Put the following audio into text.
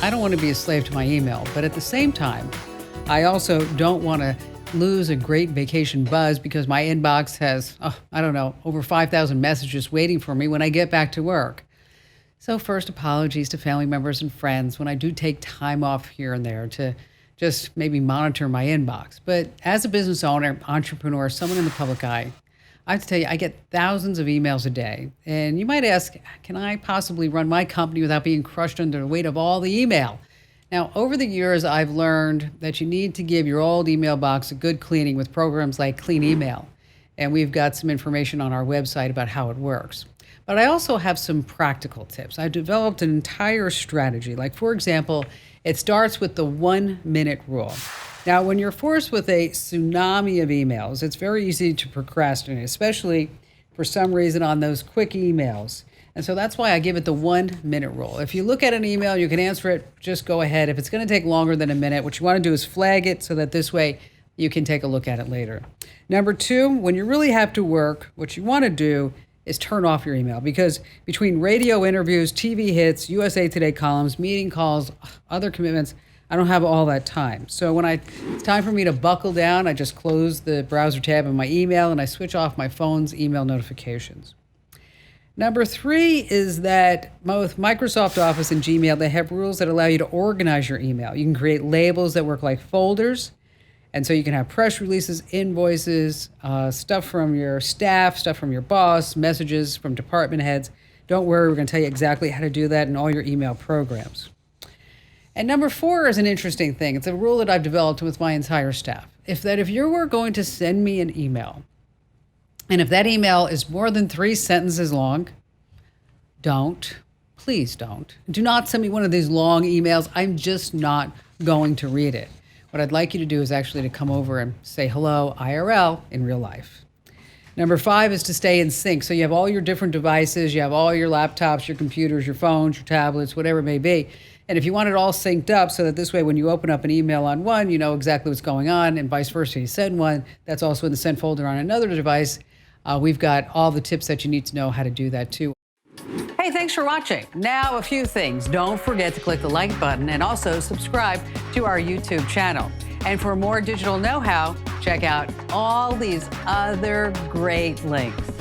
I don't want to be a slave to my email, but at the same time, I also don't want to lose a great vacation buzz because my inbox has, I don't know, over 5,000 messages waiting for me when I get back to work. So first, apologies to family members and friends when I do take time off here and there to just maybe monitor my inbox. But as a business owner, entrepreneur, someone in the public eye, I have to tell you, I get thousands of emails a day. And you might ask, can I possibly run my company without being crushed under the weight of all the email? Now, over the years, I've learned that you need to give your old email box a good cleaning with programs like Clean Email. And we've got some information on our website about how it works. But I also have some practical tips. I've developed an entire strategy. Like, for example, it starts with the 1-minute rule. Now, when you're forced with a tsunami of emails, it's very easy to procrastinate, especially for some reason on those quick emails. And so that's why I give it the 1-minute rule. If you look at an email, you can answer it, just go ahead. If it's going to take longer than a minute, what you want to do is flag it so that this way you can take a look at it later. Number 2, when you really have to work, what you want to do is turn off your email, because between radio interviews, TV hits, USA Today columns, meeting calls, other commitments, I don't have all that time. So when it's time for me to buckle down, I just close the browser tab in my email and I switch off my phone's email notifications. Number 3 is that both Microsoft Office and Gmail, they have rules that allow you to organize your email. You can create labels that work like folders. And so you can have press releases, invoices, stuff from your staff, stuff from your boss, messages from department heads. Don't worry, we're going to tell you exactly how to do that in all your email programs. And number 4 is an interesting thing. It's a rule that I've developed with my entire staff. If you were going to send me an email, and if that email is more than 3 sentences long, please don't. Do not send me one of these long emails. I'm just not going to read it. What I'd like you to do is actually to come over and say hello IRL in real life. Number 5 is to stay in sync. So you have all your different devices, you have all your laptops, your computers, your phones, your tablets, whatever it may be. And if you want it all synced up so that this way when you open up an email on one, you know exactly what's going on, and vice versa, you send one, that's also in the sent folder on another device. We've got all the tips that you need to know how to do that too. Hey, thanks for watching. Now, a few things. Don't forget to click the like button and also subscribe to our YouTube channel. And for more digital know-how, check out all these other great links.